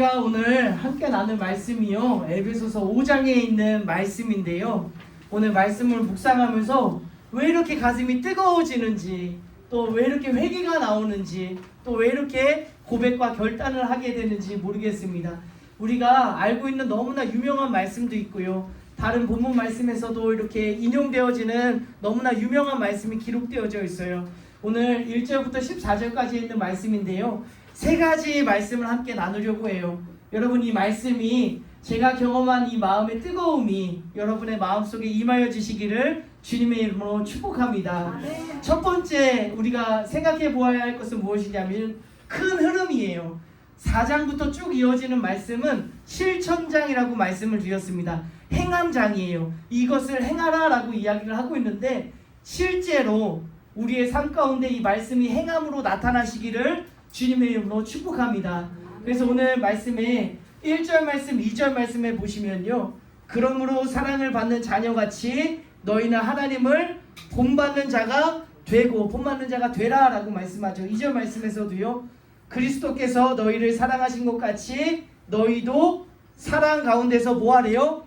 우리가 오늘 함께 나눌 말씀이요, 에베소서 5장에 있는 말씀인데요. 오늘 말씀을 묵상하면서 왜 이렇게 가슴이 뜨거워지는지, 또 왜 이렇게 회개가 나오는지, 또 왜 이렇게 고백과 결단을 하게 되는지 모르겠습니다. 우리가 알고 있는 너무나 유명한 말씀도 있고요, 다른 본문 말씀에서도 이렇게 인용되어지는 너무나 유명한 말씀이 기록되어져 있어요. 오늘 1절부터 14절까지 있는 말씀인데요, 세 가지 말씀을 함께 나누려고 해요. 여러분, 이 말씀이 제가 경험한 이 마음의 뜨거움이 여러분의 마음속에 임하여 주시기를 주님의 이름으로 축복합니다. 첫 번째 우리가 생각해 보아야 할 것은 무엇이냐면 큰 흐름이에요. 4장부터 쭉 이어지는 말씀은 실천장이라고 말씀을 드렸습니다. 행함장이에요. 이것을 행하라 라고 이야기를 하고 있는데, 실제로 우리의 삶 가운데 이 말씀이 행함으로 나타나시기를 주님의 이름으로 축복합니다. 그래서 오늘 말씀에 1절 말씀, 2절 말씀에 보시면요, 그러므로 사랑을 받는 자녀같이 너희는 하나님을 본받는 자가 되고 본받는 자가 되라 라고 말씀하죠. 2절 말씀에서도요, 그리스도께서 너희를 사랑하신 것 같이 너희도 사랑 가운데서 뭐하래요?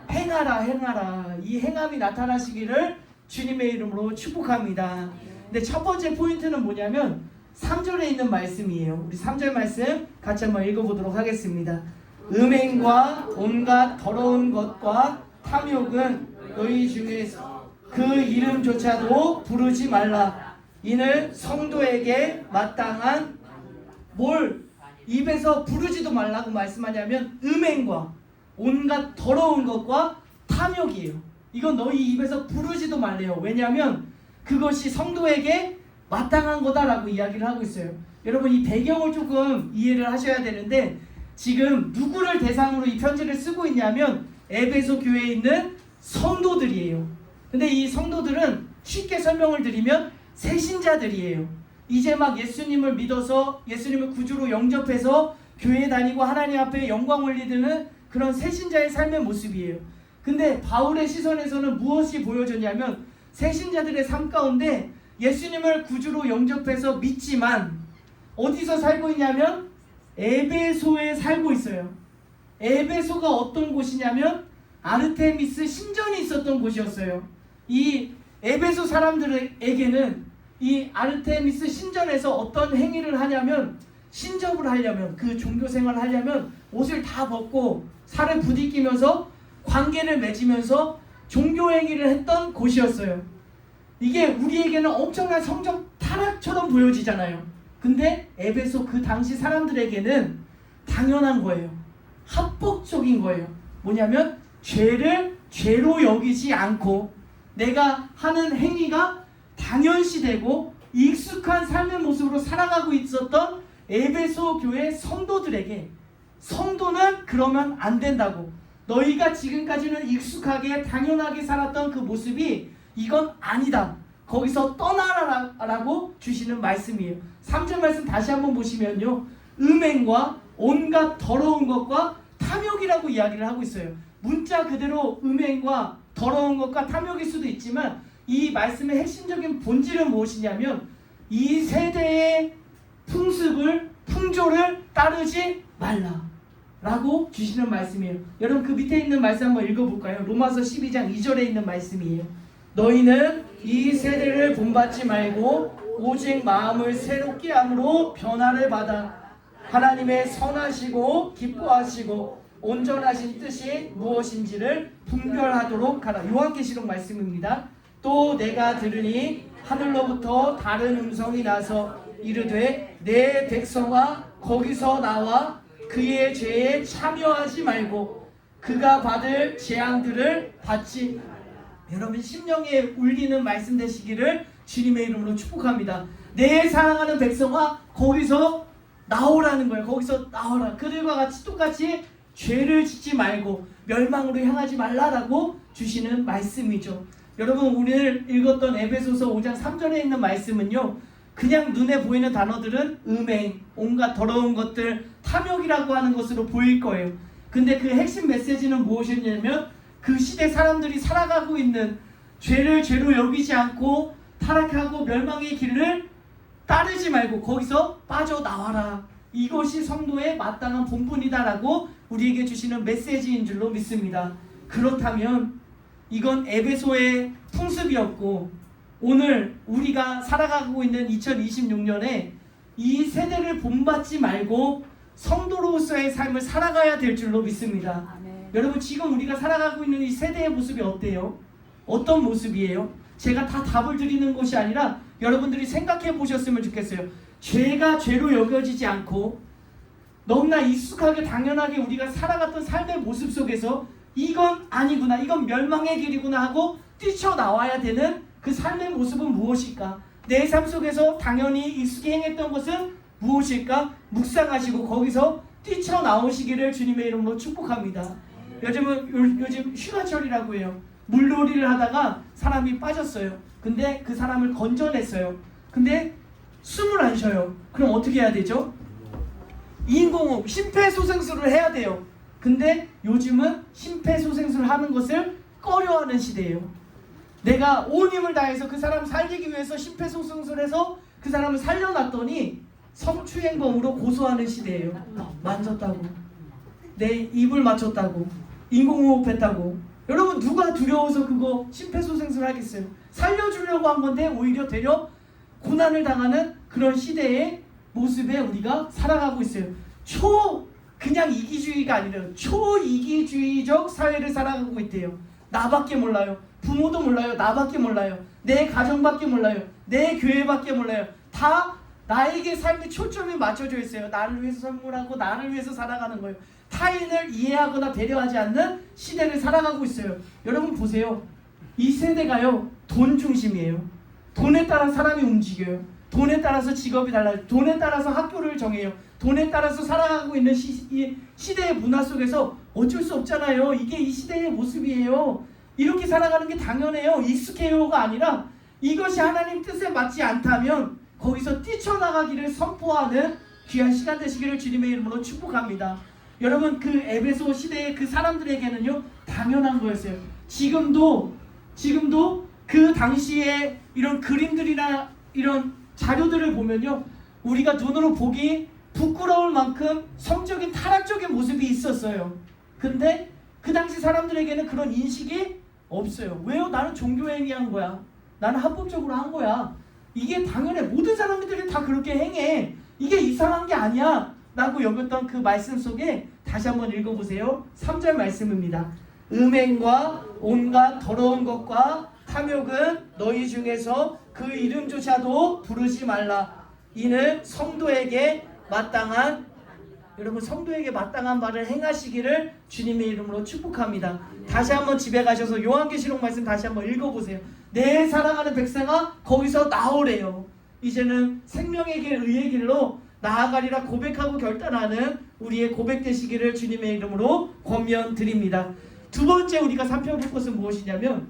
행하라. 이 행함이 나타나시기를 주님의 이름으로 축복합니다. 근데 첫 번째 포인트는 뭐냐면 3절에 있는 말씀이에요. 우리 3절 말씀 같이 한번 읽어보도록 하겠습니다. 음행과 온갖 더러운 것과 탐욕은 너희 중에서 그 이름조차도 부르지 말라. 이는 성도에게 마땅한 뭘 입에서 부르지도 말라고 말씀하냐면 음행과 온갖 더러운 것과 탐욕이에요. 이건 너희 입에서 부르지도 말래요. 왜냐하면 그것이 성도에게 마땅한 거다라고 이야기를 하고 있어요. 여러분, 이 배경을 조금 이해를 하셔야 되는데, 지금 누구를 대상으로 이 편지를 쓰고 있냐면 에베소 교회에 있는 성도들이에요. 근데 이 성도들은 쉽게 설명을 드리면 새신자들이에요. 이제 막 예수님을 믿어서 예수님을 구주로 영접해서 교회 다니고 하나님 앞에 영광 올리는 그런 새신자의 삶의 모습이에요. 근데 바울의 시선에서는 무엇이 보여졌냐면 새신자들의 삶 가운데 예수님을 구주로 영접해서 믿지만 어디서 살고 있냐면 에베소에 살고 있어요. 에베소가 어떤 곳이냐면 아르테미스 신전이 있었던 곳이었어요. 이 에베소 사람들에게는 이 아르테미스 신전에서 어떤 행위를 하냐면, 신접을 하려면, 그 종교 생활을 하려면 옷을 다 벗고 살을 부딪히면서 관계를 맺으면서 종교 행위를 했던 곳이었어요. 이게 우리에게는 엄청난 성적 타락처럼 보여지잖아요. 근데 에베소 그 당시 사람들에게는 당연한 거예요. 합법적인 거예요. 뭐냐면 죄를 죄로 여기지 않고 내가 하는 행위가 당연시되고 익숙한 삶의 모습으로 살아가고 있었던 에베소 교회 성도들에게, 성도는 그러면 안 된다고, 너희가 지금까지는 익숙하게 당연하게 살았던 그 모습이 이건 아니다, 거기서 떠나라라고 주시는 말씀이에요. 3절 말씀 다시 한번 보시면요, 음행과 온갖 더러운 것과 탐욕이라고 이야기를 하고 있어요. 문자 그대로 음행과 더러운 것과 탐욕일 수도 있지만 이 말씀의 핵심적인 본질은 무엇이냐면 이 세대의 풍습을, 풍조를 따르지 말라 라고 주시는 말씀이에요. 여러분, 그 밑에 있는 말씀 한번 읽어볼까요? 로마서 12장 2절에 있는 말씀이에요. 너희는 이 세대를 본받지 말고 오직 마음을 새롭게 함으로 변화를 받아 하나님의 선하시고 기뻐하시고 온전하신 뜻이 무엇인지를 분별하도록 하라. 요한계시록 말씀입니다. 또 내가 들으니 하늘로부터 다른 음성이 나서 이르되 내 백성아 거기서 나와 그의 죄에 참여하지 말고 그가 받을 재앙들을 받지. 여러분, 심령에 울리는 말씀 되시기를 주님의 이름으로 축복합니다. 내 사랑하는 백성아 거기서 나오라는 거예요. 거기서 나오라. 그들과 같이 똑같이 죄를 짓지 말고 멸망으로 향하지 말라라고 주시는 말씀이죠. 여러분, 오늘 읽었던 에베소서 5장 3절에 있는 말씀은요, 그냥 눈에 보이는 단어들은 음행, 온갖 더러운 것들, 탐욕이라고 하는 것으로 보일 거예요. 근데 그 핵심 메시지는 무엇이냐면 그 시대 사람들이 살아가고 있는 죄를 죄로 여기지 않고 타락하고 멸망의 길을 따르지 말고 거기서 빠져나와라. 이것이 성도의 마땅한 본분이다라고 우리에게 주시는 메시지인 줄로 믿습니다. 그렇다면 이건 에베소의 풍습이었고 오늘 우리가 살아가고 있는 2026년에 이 세대를 본받지 말고 성도로서의 삶을 살아가야 될 줄로 믿습니다. 아멘. 여러분 지금 우리가 살아가고 있는 이 세대의 모습이 어때요? 어떤 모습이에요? 제가 다 답을 드리는 것이 아니라 여러분들이 생각해 보셨으면 좋겠어요. 죄가 죄로 여겨지지 않고 너무나 익숙하게 당연하게 우리가 살아갔던 삶의 모습 속에서 이건 아니구나, 이건 멸망의 길이구나 하고 뛰쳐나와야 되는 그 삶의 모습은 무엇일까? 내 삶 속에서 당연히 익숙히 행했던 것은 무엇일까? 묵상하시고 거기서 뛰쳐나오시기를 주님의 이름으로 축복합니다. 요즘 휴가철이라고 해요. 물놀이를 하다가 사람이 빠졌어요. 근데 그 사람을 건져냈어요. 근데 숨을 안 쉬어요. 그럼 어떻게 해야 되죠? 인공호흡, 심폐소생술을 해야 돼요. 근데 요즘은 심폐소생술을 하는 것을 꺼려하는 시대예요. 내가 온 힘을 다해서 그 사람을 살리기 위해서 심폐소생술해서 그 사람을 살려놨더니 성추행범으로 고소하는 시대예요. 만졌다고, 내 입을 맞췄다고, 인공호흡했다고. 여러분 누가 두려워서 그거 심폐소생술 하겠어요? 살려주려고 한 건데 오히려 되려 고난을 당하는 그런 시대의 모습에 우리가 살아가고 있어요. 그냥 이기주의가 아니라 초이기주의적 사회를 살아가고 있대요. 나밖에 몰라요. 부모도 몰라요. 나밖에 몰라요. 내 가정밖에 몰라요. 내 교회밖에 몰라요. 다 나에게 삶의 초점이 맞춰져 있어요. 나를 위해서 선물하고 나를 위해서 살아가는 거예요. 타인을 이해하거나 배려하지 않는 시대를 살아가고 있어요. 여러분 보세요. 이 세대가요, 돈 중심이에요. 돈에 따라 사람이 움직여요. 돈에 따라서 직업이 달라요. 돈에 따라서 학교를 정해요. 돈에 따라서 살아가고 있는 이 시대의 문화 속에서 어쩔 수 없잖아요. 이게 이 시대의 모습이에요. 이렇게 살아가는 게 당연해요. 익숙해요가 아니라 이것이 하나님 뜻에 맞지 않다면 거기서 뛰쳐나가기를 선포하는 귀한 시간 되시기를 주님의 이름으로 축복합니다. 여러분 그 에베소 시대의 그 사람들에게는요 당연한 거였어요. 지금도 그 당시에 이런 그림들이나 이런 자료들을 보면요 우리가 눈으로 보기 부끄러울 만큼 성적인 타락적인 모습이 있었어요. 근데 그 당시 사람들에게는 그런 인식이 없어요. 왜요? 나는 종교행위 한 거야. 나는 합법적으로 한 거야. 이게 당연해. 모든 사람들이 다 그렇게 행해. 이게 이상한 게 아니야 라고 여겼던 그 말씀 속에 다시 한번 읽어보세요. 3절 말씀입니다. 음행과 온갖 더러운 것과 탐욕은 너희 중에서 그 이름조차도 부르지 말라. 이는 성도에게 마땅한, 여러분 성도에게 마땅한 말을 행하시기를 주님의 이름으로 축복합니다. 다시 한번 집에 가셔서 요한계시록 말씀 다시 한번 읽어보세요. 내 사랑하는 백성아 거기서 나오래요. 이제는 생명의 길 의의 길로 나아가리라 고백하고 결단하는 우리의 고백 되시기를 주님의 이름으로 권면드립니다. 두 번째 우리가 살펴볼 것은 무엇이냐면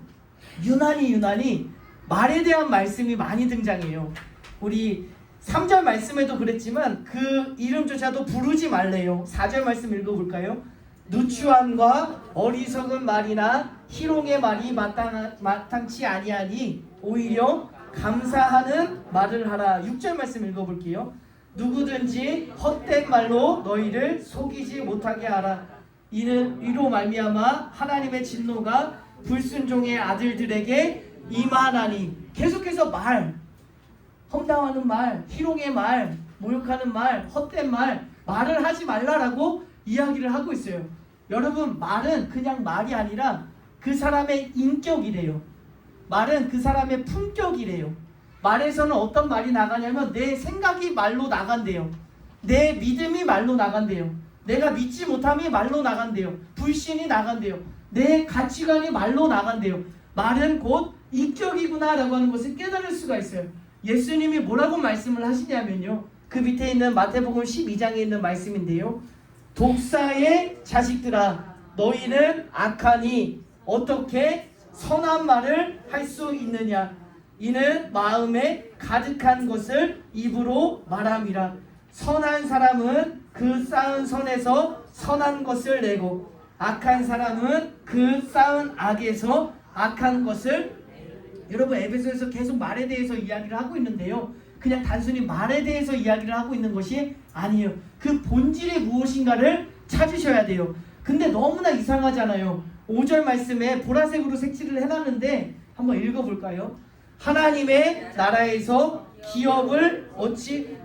유난히 말에 대한 말씀이 많이 등장해요. 우리 3절 말씀에도 그랬지만 그 이름조차도 부르지 말래요. 4절 말씀 읽어볼까요? 누추함과 어리석은 말이나 희롱의 말이 마땅치 아니하니 오히려 감사하는 말을 하라. 6절 말씀 읽어볼게요. 누구든지 헛된 말로 너희를 속이지 못하게 하라. 이로 말미암아 하나님의 진노가 불순종의 아들들에게 임하나니. 계속해서 험담하는 말, 희롱의 말, 모욕하는 말, 헛된 말을 하지 말라라고 이야기를 하고 있어요. 여러분 말은 그냥 말이 아니라 그 사람의 인격이래요. 말은 그 사람의 품격이래요. 말에서는 어떤 말이 나가냐면 내 생각이 말로 나간대요. 내 믿음이 말로 나간대요. 내가 믿지 못함이 말로 나간대요. 불신이 나간대요. 내 가치관이 말로 나간대요. 말은 곧 인격이구나 라고 하는 것을 깨달을 수가 있어요. 예수님이 뭐라고 말씀을 하시냐면요, 그 밑에 있는 마태복음 12장에 있는 말씀인데요, 독사의 자식들아 너희는 악하니 어떻게 선한 말을 할 수 있느냐. 이는 마음에 가득한 것을 입으로 말함이라. 선한 사람은 그 쌓은 선에서 선한 것을 내고 악한 사람은 그 쌓은 악에서 악한 것을. 여러분 에베소에서 계속 말에 대해서 이야기를 하고 있는데요, 그냥 단순히 말에 대해서 이야기를 하고 있는 것이 아니에요. 그 본질이 무엇인가를 찾으셔야 돼요. 근데 너무나 이상하잖아요. 5절 말씀에 보라색으로 색칠을 해놨는데 한번 읽어볼까요? 하나님의 나라에서 기업을 얻지.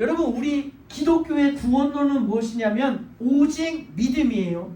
여러분, 우리 기독교의 구원론은 무엇이냐면 오직 믿음이에요.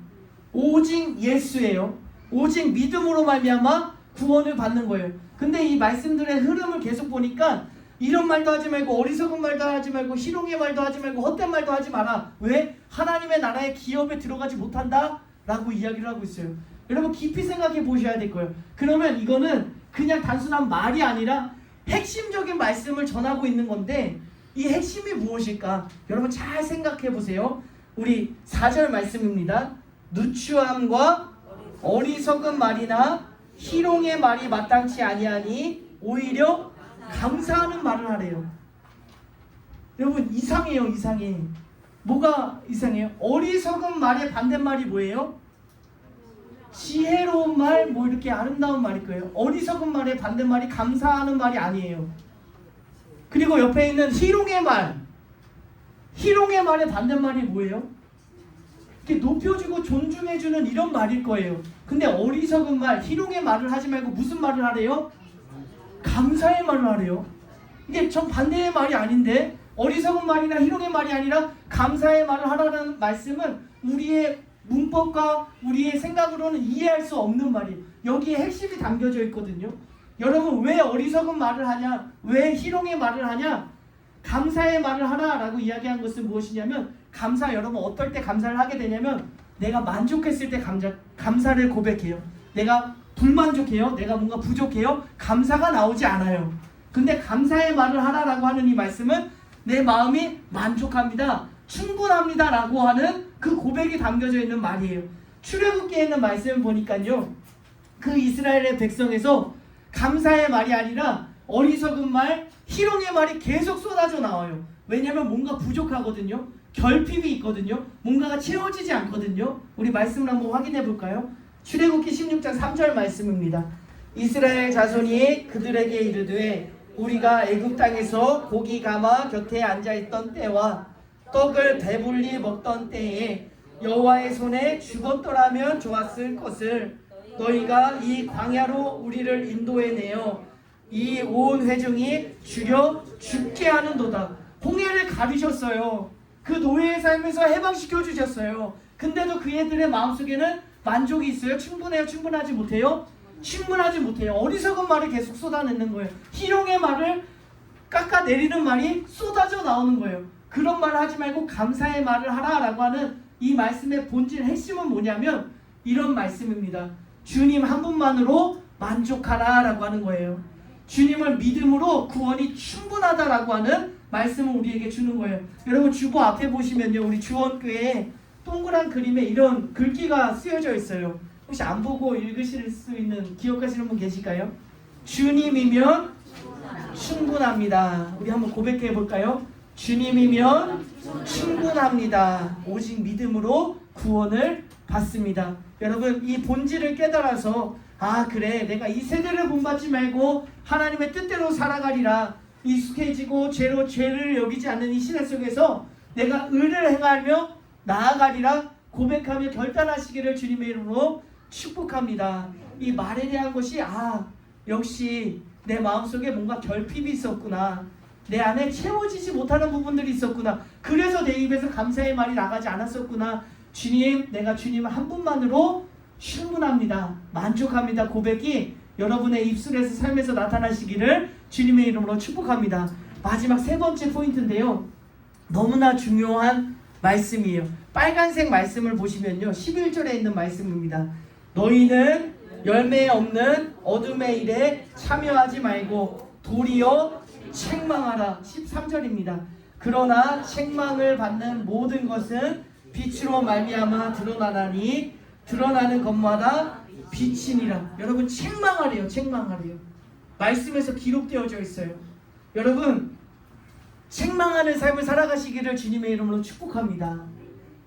오직 예수예요. 오직 믿음으로 말미암아 구원을 받는 거예요. 근데 이 말씀들의 흐름을 계속 보니까 이런 말도 하지 말고 어리석은 말도 하지 말고 희롱의 말도 하지 말고 헛된 말도 하지 마라. 왜? 하나님의 나라의 기업에 들어가지 못한다? 라고 이야기를 하고 있어요. 여러분 깊이 생각해 보셔야 될 거예요. 그러면 이거는 그냥 단순한 말이 아니라 핵심적인 말씀을 전하고 있는 건데 이 핵심이 무엇일까? 여러분 잘 생각해 보세요. 우리 4절 말씀입니다. 누추함과 어리석은 말이나 희롱의 말이 마땅치 아니하니 오히려 감사하는 말을 하래요. 여러분 이상해요. 이상해. 뭐가 이상해요? 어리석은 말의 반대말이 뭐예요? 지혜로운 말, 뭐 이렇게 아름다운 말일 거예요. 어리석은 말의 반대말이 감사하는 말이 아니에요. 그리고 옆에 있는 희롱의 말, 희롱의 말의 반대말이 뭐예요? 이렇게 높여주고 존중해주는 이런 말일 거예요. 근데 어리석은 말, 희롱의 말을 하지 말고 무슨 말을 하래요? 감사의 말을 하래요. 이게 정반대의 말이 아닌데 어리석은 말이나 희롱의 말이 아니라 감사의 말을 하라는 말씀은 우리의 문법과 우리의 생각으로는 이해할 수 없는 말이에요. 여기에 핵심이 담겨져 있거든요. 여러분 왜 어리석은 말을 하냐? 왜 희롱의 말을 하냐? 감사의 말을 하라라고 이야기한 것은 무엇이냐면 감사, 여러분 어떨 때 감사를 하게 되냐면 내가 만족했을 때 감사를 고백해요. 내가 불만족해요. 내가 뭔가 부족해요. 감사가 나오지 않아요. 근데 감사의 말을 하라라고 하는 이 말씀은 내 마음이 만족합니다. 충분합니다 라고 하는 그 고백이 담겨져 있는 말이에요. 출애굽기에 있는 말씀을 보니까요. 그 이스라엘의 백성에서 감사의 말이 아니라 어리석은 말, 희롱의 말이 계속 쏟아져 나와요. 왜냐하면 뭔가 부족하거든요. 결핍이 있거든요. 뭔가가 채워지지 않거든요. 우리 말씀을 한번 확인해 볼까요? 출애굽기 16장 3절 말씀입니다. 이스라엘 자손이 그들에게 이르되 우리가 애굽 땅에서 고기 가마 곁에 앉아있던 때와 떡을 배불리 먹던 때에 여호와의 손에 죽었더라면 좋았을 것을 너희가 이 광야로 우리를 인도해내어 이 온 회중이 죽여 죽게 하는도다. 홍해를 가르셨어요. 그 노예의 삶에서 해방시켜 주셨어요. 근데도 그 애들의 마음속에는 만족이 있어요? 충분해요? 충분하지 못해요? 충분하지 못해요. 어리석은 말을 계속 쏟아내는 거예요. 희롱의 말을 깎아내리는 말이 쏟아져 나오는 거예요. 그런 말을 하지 말고 감사의 말을 하라라고 하는 이 말씀의 본질 핵심은 뭐냐면 이런 말씀입니다. 주님 한 분만으로 만족하라라고 하는 거예요. 주님을 믿음으로 구원이 충분하다라고 하는 말씀을 우리에게 주는 거예요. 여러분 주보 앞에 보시면요. 우리 주원교회에 동그란 그림에 이런 글귀가 쓰여져 있어요. 혹시 안 보고 읽으실 수 있는 기억하시는 분 계실까요? 주님이면 충분합니다. 우리 한번 고백해 볼까요? 주님이면 충분합니다. 오직 믿음으로 구원을 받습니다. 여러분 이 본질을 깨달아서 아 그래 내가 이 세대를 본받지 말고 하나님의 뜻대로 살아가리라. 익숙해지고 죄를 여기지 않는 이 시대 속에서 내가 의를 행하며 나아가리라 고백하며 결단하시기를 주님의 이름으로 축복합니다. 이 말에 대한 것이 역시 내 마음속에 뭔가 결핍이 있었구나. 내 안에 채워지지 못하는 부분들이 있었구나. 그래서 내 입에서 감사의 말이 나가지 않았었구나. 주님, 내가 주님 한 분만으로 충분합니다. 만족합니다. 고백이 여러분의 입술에서 삶에서 나타나시기를 주님의 이름으로 축복합니다. 마지막 세 번째 포인트인데요. 너무나 중요한 말씀이에요. 빨간색 말씀을 보시면요. 11절에 있는 말씀입니다. 너희는 열매 없는 어둠의 일에 참여하지 말고 도리어 책망하라. 13절입니다. 그러나 책망을 받는 모든 것은 빛으로 말미암아 드러나나니 드러나는 것마다 빛이니라. 여러분 책망하래요. 책망하래요. 말씀에서 기록되어져 있어요. 여러분 책망하는 삶을 살아가시기를 주님의 이름으로 축복합니다.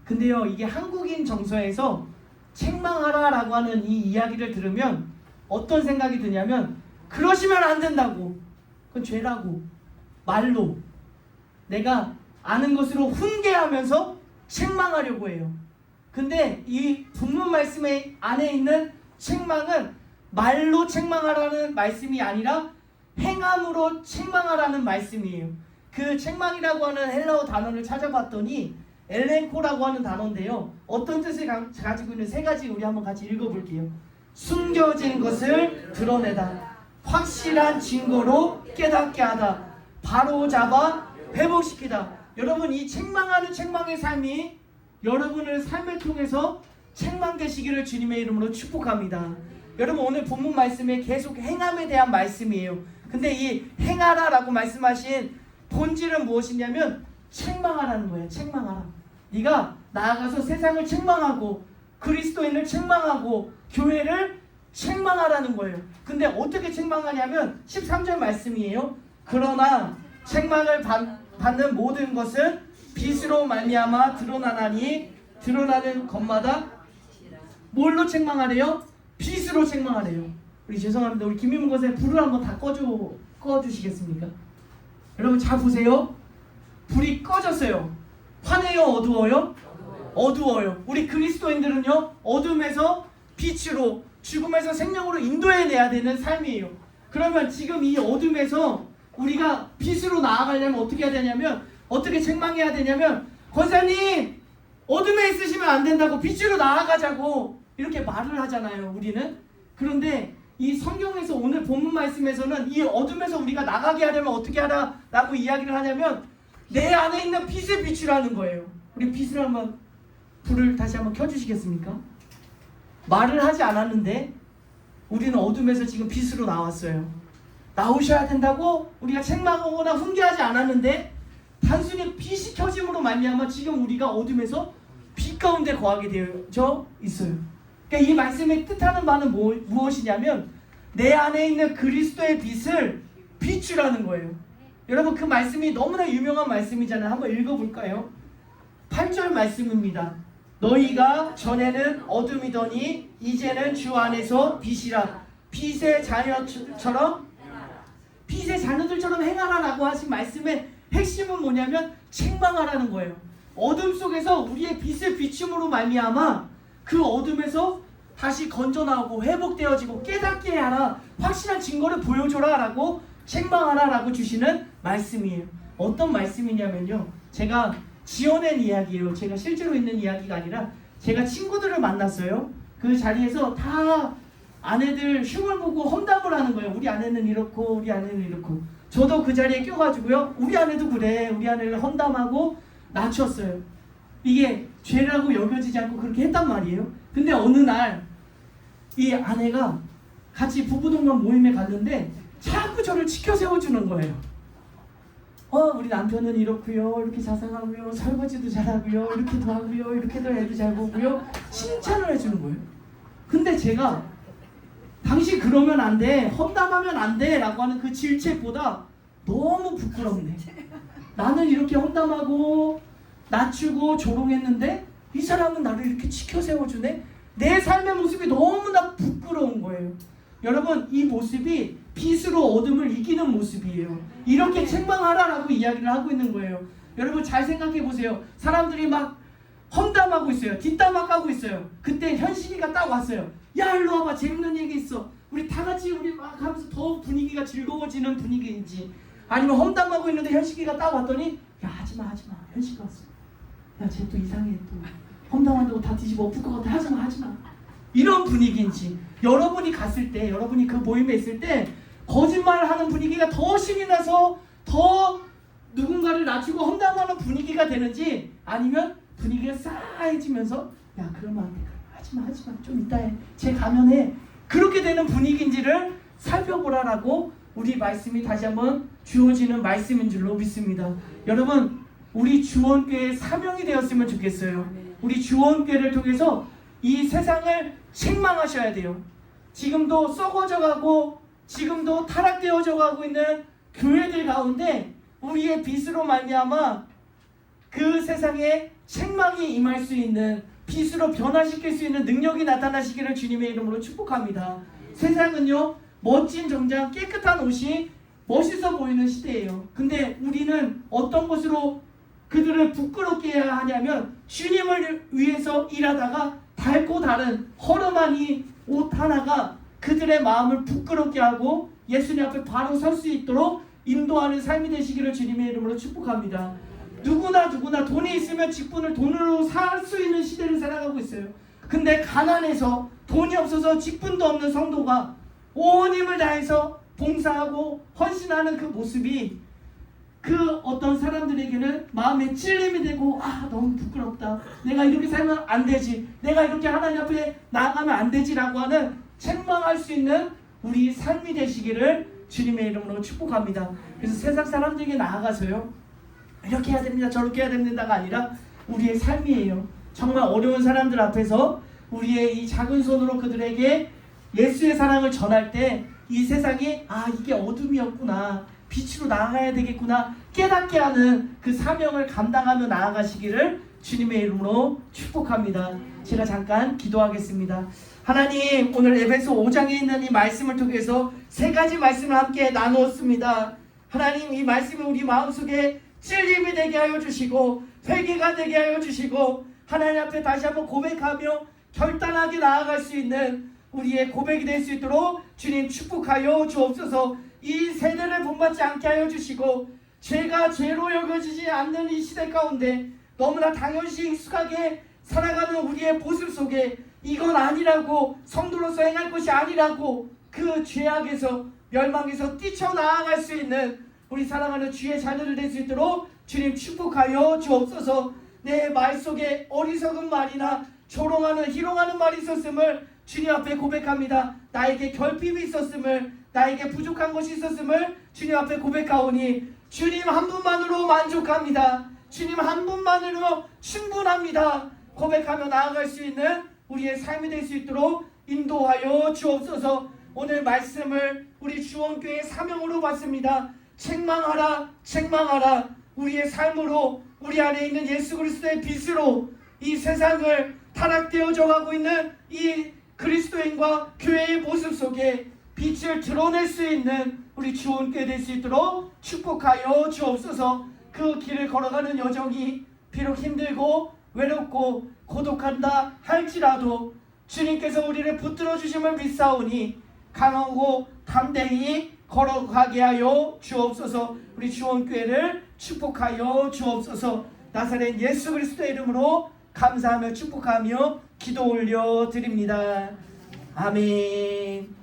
근데요 이게 한국인 정서에서 책망하라라고 하는 이 이야기를 들으면 어떤 생각이 드냐면 그러시면 안 된다고. 그건 죄라고. 말로 내가 아는 것으로 훈계하면서 책망하려고 해요. 근데 이 본문 말씀 안에 있는 책망은 말로 책망하라는 말씀이 아니라 행함으로 책망하라는 말씀이에요. 그 책망이라고 하는 헬라어 단어를 찾아봤더니 엘렌코라고 하는 단어인데요. 어떤 뜻을 가지고 있는 세 가지 우리 한번 같이 읽어볼게요. 숨겨진 것을 드러내다, 확실한 증거로 깨닫게 하다, 바로잡아 회복시키다. 여러분, 이 책망하는 책망의 삶이 여러분의 삶을 통해서 책망되시기를 주님의 이름으로 축복합니다. 여러분, 오늘 본문 말씀에 계속 행함에 대한 말씀이에요. 근데 이 행하라 라고 말씀하신 본질은 무엇이냐면 책망하라는 거예요. 책망하라. 네가 나아가서 세상을 책망하고 그리스도인을 책망하고 교회를 책망하라는 거예요. 근데 어떻게 책망하냐면 13절 말씀이에요. 그러나 책망을 받는 모든 것은 빛으로 말미암아 드러나나니 드러나는 것마다 뭘로 책망하래요? 빛으로 책망하래요. 우리 죄송합니다. 우리 김민문 권사님 불을 한번 다 꺼주시겠습니까? 여러분 잘 보세요. 불이 꺼졌어요. 환해요? 어두워요? 어두워요. 우리 그리스도인들은요, 어둠에서 빛으로, 죽음에서 생명으로 인도해내야 되는 삶이에요. 그러면 지금 이 어둠에서 우리가 빛으로 나아가려면 어떻게 해야 되냐면, 어떻게 책망해야 되냐면, 권사님 어둠에 있으시면 안 된다고, 빛으로 나아가자고 이렇게 말을 하잖아요, 우리는. 그런데 이 성경에서 오늘 본문 말씀에서는 이 어둠에서 우리가 나가게 하려면 어떻게 하라라고 이야기를 하냐면, 내 안에 있는 빛을 비추라는 거예요. 우리 빛을 한번, 불을 다시 한번 켜주시겠습니까? 말을 하지 않았는데 우리는 어둠에서 지금 빛으로 나왔어요. 나오셔야 된다고 우리가 책망하거나 훈계하지 않았는데 단순히 빛이 켜짐으로 말미암아 지금 우리가 어둠에서 빛 가운데 거하게 되어져 있어요. 그러니까 이 말씀의 뜻하는 바는 무엇이냐면 내 안에 있는 그리스도의 빛을 비추라는 거예요. 여러분, 그 말씀이 너무나 유명한 말씀이잖아요. 한번 읽어볼까요? 8절 말씀입니다. 너희가 전에는 어둠이더니 이제는 주 안에서 빛이라. 빛의 자녀들처럼 행하라라고 하신 말씀의 핵심은 뭐냐면 책망하라는 거예요. 어둠 속에서 우리의 빛을 비춤으로 말미암아 그 어둠에서 다시 건져나오고 회복되어지고 깨닫게 하라, 확실한 증거를 보여줘라 라고 책망하라 라고 주시는 말씀이에요. 어떤 말씀이냐면요, 제가 지어낸 이야기예요. 제가 실제로 있는 이야기가 아니라 제가 친구들을 만났어요. 그 자리에서 다 아내들 흉을 보고 험담을 하는 거예요. 우리 아내는 이렇고 우리 아내는 이렇고. 저도 그 자리에 껴가지고요, 우리 아내도 그래, 우리 아내를 험담하고 낮췄어요. 이게 죄라고 여겨지지 않고 그렇게 했단 말이에요. 근데 어느 날 이 아내가 같이 부부동반 모임에 갔는데 자꾸 저를 치켜 세워주는 거예요. 우리 남편은 이렇고요, 이렇게 자상하고요, 설거지도 잘하고요, 이렇게도 하고요, 이렇게도 애도 잘 보고요, 칭찬을 해주는 거예요. 근데 제가 당신 그러면 안 돼, 험담하면 안 돼 라고 하는 그 질책보다 너무 부끄럽네. 나는 이렇게 험담하고 낮추고 조롱했는데 이 사람은 나를 이렇게 치켜 세워주네. 내 삶의 모습이 너무나 부끄러운 거예요. 여러분, 이 모습이 빛으로 어둠을 이기는 모습이에요. 이렇게 책망하라라고 이야기를 하고 있는 거예요. 여러분 잘 생각해 보세요. 사람들이 막 험담하고 있어요. 뒷담화 까고 있어요. 그때 현식이가 딱 왔어요. 야, 일로 와봐, 재밌는 얘기 있어. 우리 다 같이 우리 막 하면서 더 분위기가 즐거워지는 분위기인지, 아니면 험담하고 있는데 현식이가 딱 왔더니 야, 하지마 현식이 왔어. 야, 쟤 또 이상해, 또 험담한다고 다 뒤집어 엎을 것 같아. 하지마 이런 분위기인지, 여러분이 갔을 때, 여러분이 그 모임에 있을 때 거짓말을 하는 분위기가 더 신이 나서 더 누군가를 낮추고 험담하는 분위기가 되는지, 아니면 분위기가 싸해지면서 야, 그러면 안 돼, 하지마 좀 이따 해, 쟤 가면 해, 그렇게 되는 분위기인지를 살펴보라라고 우리 말씀이 다시 한번 주어지는 말씀인 줄로 믿습니다. 여러분, 우리 주원교회의 사명이 되었으면 좋겠어요. 우리 주원교회를 통해서 이 세상을 책망하셔야 돼요. 지금도 썩어져가고 지금도 타락되어져 가고 있는 교회들 가운데 우리의 빛으로 말미암아 그 세상에 책망이 임할 수 있는, 빛으로 변화시킬 수 있는 능력이 나타나시기를 주님의 이름으로 축복합니다. 세상은요, 멋진 정장 깨끗한 옷이 멋있어 보이는 시대예요. 근데 우리는 어떤 것으로 그들을 부끄럽게 해야 하냐면 주님을 위해서 일하다가 닳고 다른 허름한 이 옷 하나가 그들의 마음을 부끄럽게 하고 예수님 앞에 바로 설 수 있도록 인도하는 삶이 되시기를 주님의 이름으로 축복합니다. 누구나 돈이 있으면 직분을 돈으로 살 수 있는 시대를 살아가고 있어요. 근데 가난해서 돈이 없어서 직분도 없는 성도가 온 힘을 다해서 봉사하고 헌신하는 그 모습이 그 어떤 사람들에게는 마음에 찔림이 되고, 아, 너무 부끄럽다, 내가 이렇게 살면 안 되지, 내가 이렇게 하나님 앞에 나아가면 안 되지라고 하는 책망할 수 있는 우리 삶이 되시기를 주님의 이름으로 축복합니다. 그래서 세상 사람들에게 나아가서요, 이렇게 해야 됩니다, 저렇게 해야 됩니다가 아니라 우리의 삶이에요. 정말 어려운 사람들 앞에서 우리의 이 작은 손으로 그들에게 예수의 사랑을 전할 때 이 세상이, 아, 이게 어둠이었구나, 빛으로 나아가야 되겠구나 깨닫게 하는 그 사명을 감당하며 나아가시기를 주님의 이름으로 축복합니다. 제가 잠깐 기도하겠습니다. 하나님, 오늘 에베소 5장에 있는 이 말씀을 통해서 세 가지 말씀을 함께 나누었습니다. 하나님, 이 말씀을 우리 마음속에 찔림이 되게 하여 주시고 회개가 되게 하여 주시고 하나님 앞에 다시 한번 고백하며 결단하게 나아갈 수 있는 우리의 고백이 될 수 있도록 주님 축복하여 주옵소서. 이 세대를 본받지 않게 하여 주시고 죄가 죄로 여겨지지 않는 이 시대 가운데 너무나 당연시 익숙하게 살아가는 우리의 모습 속에 이건 아니라고, 성도로서 행할 것이 아니라고 그 죄악에서 멸망에서 뛰쳐나아갈 수 있는 우리 사랑하는 주의 자녀들 될 수 있도록 주님 축복하여 주옵소서. 내 말 속에 어리석은 말이나 조롱하는 희롱하는 말이 있었음을 주님 앞에 고백합니다. 나에게 결핍이 있었음을, 나에게 부족한 것이 있었음을 주님 앞에 고백하오니 주님 한 분만으로 만족합니다. 주님 한 분만으로 충분합니다. 고백하며 나아갈 수 있는 우리의 삶이 될 수 있도록 인도하여 주옵소서. 오늘 말씀을 우리 주원교회의 사명으로 받습니다. 책망하라, 책망하라. 우리의 삶으로, 우리 안에 있는 예수 그리스도의 빛으로 이 세상을 타락되어져 가고 있는 이 그리스도인과 교회의 모습 속에 빛을 드러낼 수 있는 우리 주원교회 될 수 있도록 축복하여 주옵소서. 그 길을 걸어가는 여정이 비록 힘들고 외롭고 고독한다 할지라도 주님께서 우리를 붙들어 주심을 믿사오니 강하고 담대히 걸어가게 하여 주옵소서. 우리 주원교회를 축복하여 주옵소서. 나사렛 예수 그리스도의 이름으로 감사하며 축복하며 기도 올려 드립니다. 아멘.